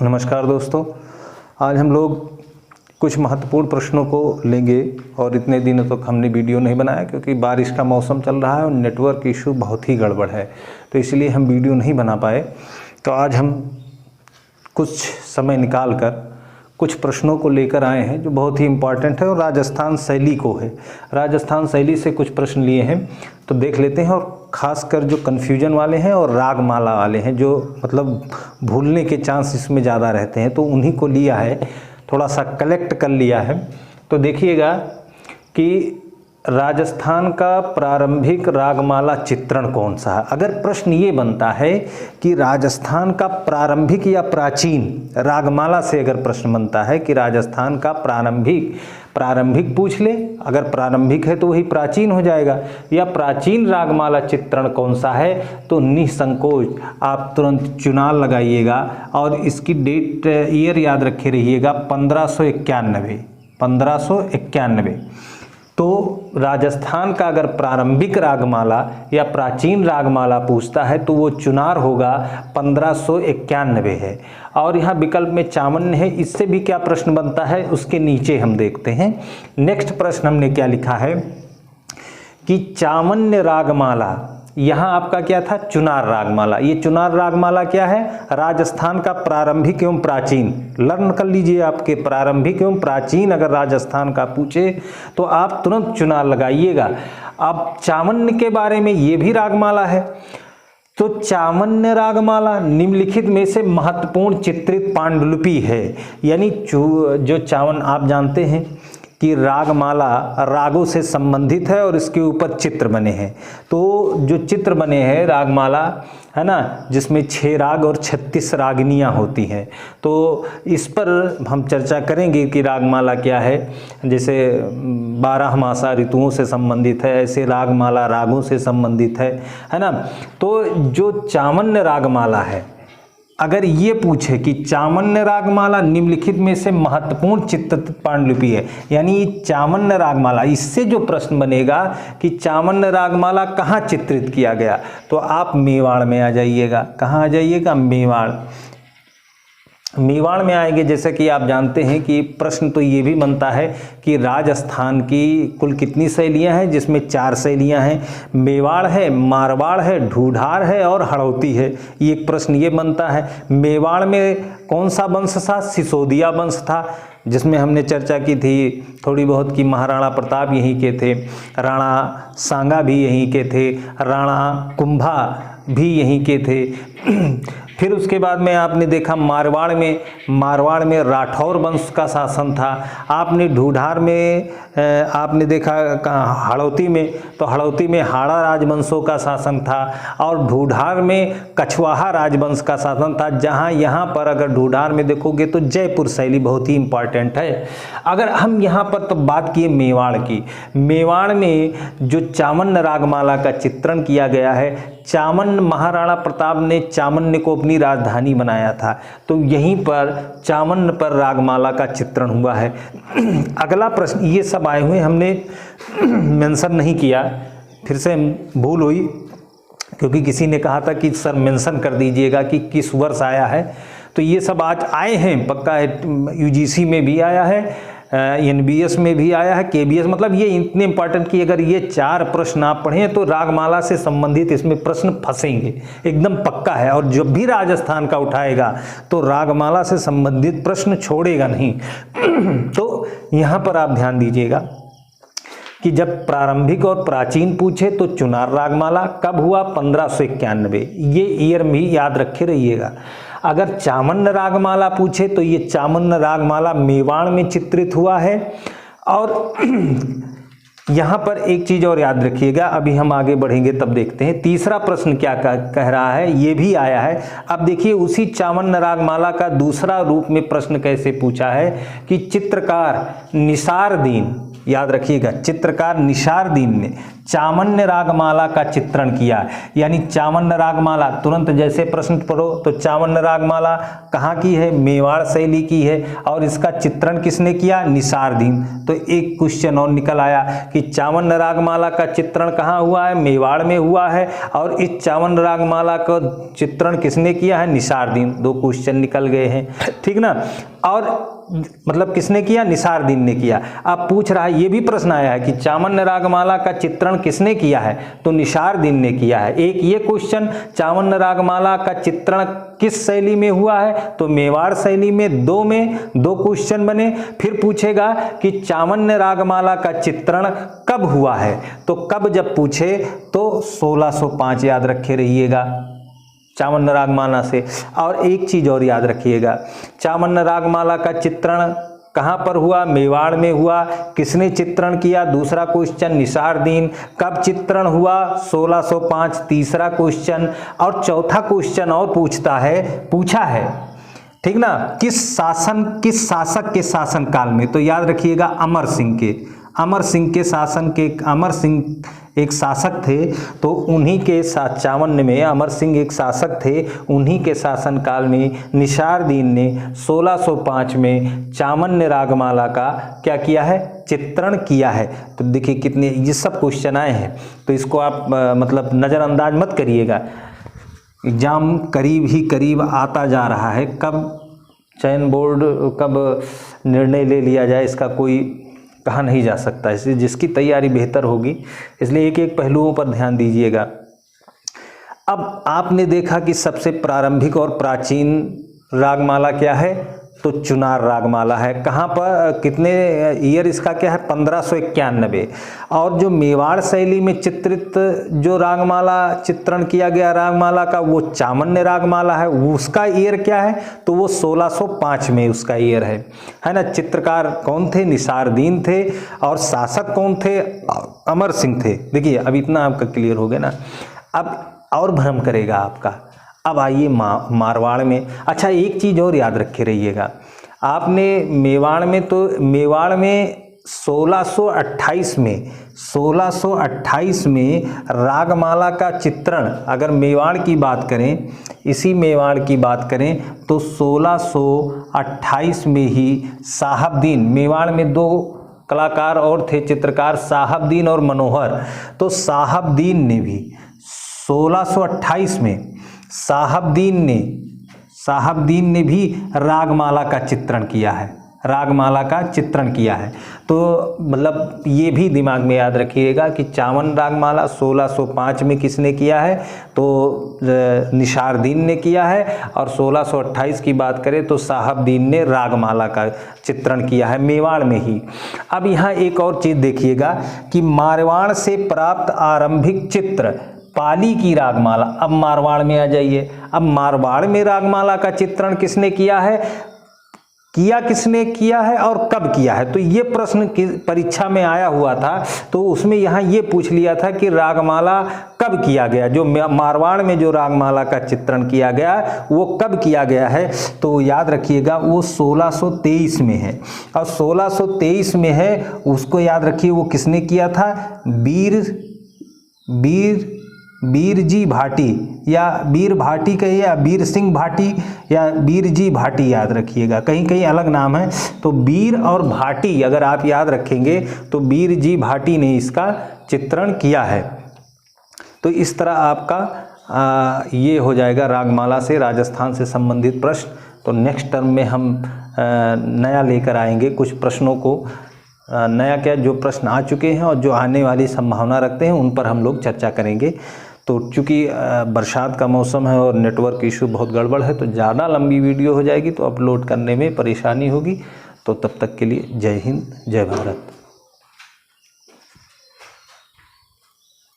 नमस्कार दोस्तों, आज हम लोग कुछ महत्वपूर्ण प्रश्नों को लेंगे और इतने दिनों तक हमने वीडियो नहीं बनाया क्योंकि बारिश का मौसम चल रहा है और नेटवर्क इशू बहुत ही गड़बड़ है, तो इसलिए हम वीडियो नहीं बना पाए। तो आज हम कुछ समय निकाल कर कुछ प्रश्नों को लेकर आए हैं जो बहुत ही इम्पॉर्टेंट है और राजस्थान शैली को है। राजस्थान शैली से कुछ प्रश्न लिए हैं तो देख लेते हैं, और ख़ासकर जो कन्फ्यूजन वाले हैं और रागमाला वाले हैं जो मतलब भूलने के चांस इसमें ज़्यादा रहते हैं, तो उन्हीं को लिया है, थोड़ा सा कलेक्ट कर लिया है। तो देखिएगा कि राजस्थान का प्रारंभिक रागमाला चित्रण कौन सा है। अगर प्रश्न ये बनता है कि राजस्थान का प्रारंभिक या प्राचीन रागमाला से अगर प्रश्न बनता है कि राजस्थान का प्रारंभिक पूछ ले, अगर प्रारंभिक है तो वही प्राचीन हो जाएगा, या प्राचीन रागमाला चित्रण कौन सा है, तो निसंकोच आप तुरंत चुनाव लगाइएगा और इसकी डेट ईयर याद रखे रहिएगा 1591। तो राजस्थान का अगर प्रारंभिक रागमाला या प्राचीन रागमाला पूछता है तो वो चुनार होगा 1591 है। और यहाँ विकल्प में चावन्य है। इससे भी क्या प्रश्न बनता है उसके नीचे हम देखते हैं। नेक्स्ट प्रश्न हमने क्या लिखा है कि चावन्य रागमाला, यहाँ आपका क्या था, चुनार रागमाला। ये चुनार रागमाला क्या है, राजस्थान का प्रारंभिक एवं प्राचीन। लर्न कर लीजिए, आपके प्रारंभिक एवं प्राचीन अगर राजस्थान का पूछे तो आप तुरंत चुनार लगाइएगा। अब चावन्य के बारे में ये भी रागमाला है, तो चावन्य रागमाला निम्नलिखित में से महत्वपूर्ण चित्रित पांडुलिपि है। यानी जो चावन आप जानते हैं कि रागमाला रागों से संबंधित है और इसके ऊपर चित्र बने हैं। तो जो चित्र बने हैं रागमाला है ना, जिसमें 6 राग और 36 रागिनियाँ होती हैं, तो इस पर हम चर्चा करेंगे कि रागमाला क्या है। जैसे 12 मासा ऋतुओं से संबंधित है, ऐसे रागमाला रागों से संबंधित है ना। तो जो चावन्य रागमाला है, अगर ये पूछे कि चावन्य रागमाला निम्नलिखित में से महत्वपूर्ण चित्रित पांडुलिपि है, यानी चावन्य रागमाला, इससे जो प्रश्न बनेगा कि चावन्य रागमाला कहाँ चित्रित किया गया, तो आप मेवाड़ में आ जाइएगा। कहाँ आ जाइएगा, मेवाड़ में आएंगे। जैसे कि आप जानते हैं कि प्रश्न तो ये भी बनता है कि राजस्थान की कुल कितनी शैलियाँ हैं, जिसमें 4 शैलियाँ हैं। मेवाड़ है, मारवाड़ है, ढूढ़ार है और हड़ौती है। ये एक प्रश्न ये बनता है। मेवाड़ में कौन सा वंश था, सिसोदिया वंश था, जिसमें हमने चर्चा की थी थोड़ी बहुत कि महाराणा प्रताप यहीं के थे, राणा सांगा भी यहीं के थे, राणा कुंभा भी यहीं के थे। फिर उसके बाद में आपने देखा मारवाड़ में राठौर वंश का शासन था। आपने ढूढ़ार में आपने देखा हड़ौती में, तो हड़ौती में हाड़ा राजवंशों का शासन था, और ढूढ़ार में कछवाहा राजवंश का शासन था। जहाँ यहाँ पर अगर ढूढ़ार में देखोगे तो जयपुर शैली बहुत ही इम्पॉर्टेंट है। अगर हम यहाँ पर तो बात किए मेवाड़ की, मेवाड़ में जो चावन्य रागमाला का चित्रण किया गया है, चावन्य महाराणा प्रताप ने चावन्य को अपनी राजधानी बनाया था, तो यहीं पर चावन्य पर रागमाला का चित्रण हुआ है। अगला प्रश्न, ये सब आए हुए हमने मेंशन नहीं किया, फिर से भूल हुई क्योंकि किसी ने कहा था कि सर मेंशन कर दीजिएगा कि किस वर्ष आया है। तो ये सब आज आए हैं, पक्का है। यूजीसी में भी आया है, एनबीएस में भी आया है, केबीएस, मतलब ये इतने इंपॉर्टेंट कि अगर ये 4 प्रश्न आप पढ़ें तो रागमाला से संबंधित इसमें प्रश्न फंसेंगे, एकदम पक्का है। और जब भी राजस्थान का उठाएगा तो रागमाला से संबंधित प्रश्न छोड़ेगा नहीं। तो यहाँ पर आप ध्यान दीजिएगा कि जब प्रारंभिक और प्राचीन पूछे तो चुनार रागमाला कब हुआ, 1591। ये ईयर भी याद रखे रहिएगा। अगर चावन्य रागमाला पूछे तो ये चावन्य रागमाला मेवाड़ में चित्रित हुआ है। और यहाँ पर एक चीज़ और याद रखिएगा, अभी हम आगे बढ़ेंगे तब देखते हैं। तीसरा प्रश्न क्या कह रहा है, ये भी आया है। अब देखिए उसी चावन्य रागमाला का दूसरा रूप में प्रश्न कैसे पूछा है कि चित्रकार निसार दीन याद रखिएगा, चित्रकार निसारदीन ने चामन्य रागमाला का चित्रण किया। यानी चामन्य रागमाला, तुरंत जैसे प्रश्न पढ़ो तो चामन्य रागमाला कहाँ की है? मेवाड़ शैली की है। और इसका चित्रण किसने किया? निसारदीन। तो एक क्वेश्चन और निकल आया कि चामन्य रागमाला का चित्रण कहाँ हुआ है? मेवाड़ में हुआ है। और इस चामन्य रागमाला का चित्रण किसने किया है? निसारदीन। 2 क्वेश्चन निकल गए हैं, ठीक ना। और मतलब किसने किया? निसारदीन ने किया। अब पूछ रहा है, ये भी प्रश्न आया है कि चामन्य रागमाला का चित्रण किसने किया है? तो निसारदीन ने किया है। एक ये क्वेश्चन, चामन्य रागमाला का चित्रण किस शैली में हुआ है? तो मेवाड़ शैली में। 2 क्वेश्चन बने। फिर पूछेगा कि चामन्य रागमाला का चित्रण कब हुआ है? तो कब जब पूछे तो 1605 याद रखे रहिएगा चामन्य रागमाला से। और एक चीज और याद रखिएगा, चामन्य रागमाला का चित्रण कहाँ पर हुआ? मेवाड़ में हुआ। किसने चित्रण किया? दूसरा क्वेश्चन, निसारदीन। कब चित्रण हुआ? 1605, तीसरा क्वेश्चन। और चौथा क्वेश्चन और पूछा है, ठीक ना, किस शासक के शासन काल में? तो याद रखिएगा अमर सिंह एक शासक थे। तो उन्हीं के साथ 54 में अमर सिंह एक शासक थे, उन्हीं के शासन काल में निसारदीन ने 1605 में चामन्य रागमाला का क्या किया है? चित्रण किया है। तो देखिए कितने ये सब क्वेश्चन आए हैं, तो इसको आप मतलब नज़रअंदाज मत करिएगा। एग्जाम करीब आता जा रहा है। कब चयन बोर्ड कब निर्णय ले लिया जाए इसका कोई कहा नहीं जा सकता। इसलिए जिसकी तैयारी बेहतर होगी, इसलिए एक पहलुओं पर ध्यान दीजिएगा। अब आपने देखा कि सबसे प्रारंभिक और प्राचीन रागमाला क्या है? तो चुनार रागमाला है। कहाँ पर, कितने ईयर इसका क्या है? 1591। और जो मेवाड़ शैली में चित्रित जो रागमाला चित्रण किया गया रागमाला का, वो चामन्य रागमाला है। उसका ईयर क्या है? तो वो 1605 में उसका ईयर है ना। चित्रकार कौन थे? निसारदीन थे। और शासक कौन थे? अमर सिंह थे। देखिए अब इतना आपका क्लियर हो गया ना। अब और भ्रम करेगा आपका। अब आइए मारवाड़ में। अच्छा, एक चीज़ और याद रखे रहिएगा, आपने मेवाड़ में 1628 में रागमाला का चित्रण, अगर मेवाड़ की बात करें, इसी मेवाड़ की बात करें तो 1628 में ही साहबदीन, मेवाड़ में 2 कलाकार और थे चित्रकार, साहबदीन और मनोहर। तो साहबदीन ने भी 1628 में साहबदीन ने भी रागमाला का चित्रण किया है। तो मतलब ये भी दिमाग में याद रखिएगा कि चामन रागमाला 1605 में किसने किया है? तो निसारदीन ने किया है। और 1628 की बात करें तो साहबदीन ने रागमाला का चित्रण किया है मेवाड़ में ही। अब यहाँ एक और चीज़ देखिएगा कि मारवाड़ से प्राप्त आरंभिक चित्र पाली की रागमाला। अब मारवाड़ में आ जाइए। अब मारवाड़ में रागमाला का चित्रण किसने किया है? किसने किया है और कब किया है? तो ये प्रश्न परीक्षा में आया हुआ था, तो उसमें यहाँ ये पूछ लिया था कि रागमाला कब किया गया, जो मारवाड़ में जो रागमाला का चित्रण किया गया वो कब किया गया है? तो याद रखिएगा वो 1623 में है। और 1623 में है, उसको याद रखिए वो किसने किया था? बीरजी भाटी, या वीर भाटी कहिए या वीर सिंह भाटी या बीरजी भाटी, याद रखिएगा, कहीं कहीं अलग नाम है। तो वीर और भाटी अगर आप याद रखेंगे तो बीरजी भाटी ने इसका चित्रण किया है। तो इस तरह आपका ये हो जाएगा रागमाला से, राजस्थान से संबंधित प्रश्न। तो नेक्स्ट टर्म में हम नया लेकर आएंगे कुछ प्रश्नों को, नया क्या, जो प्रश्न आ चुके हैं और जो आने वाली संभावना रखते हैं उन पर हम लोग चर्चा करेंगे। तो चूँकि बरसात का मौसम है और नेटवर्क इशू बहुत गड़बड़ है, तो ज़्यादा लंबी वीडियो हो जाएगी तो अपलोड करने में परेशानी होगी। तो तब तक के लिए जय हिंद, जय भारत।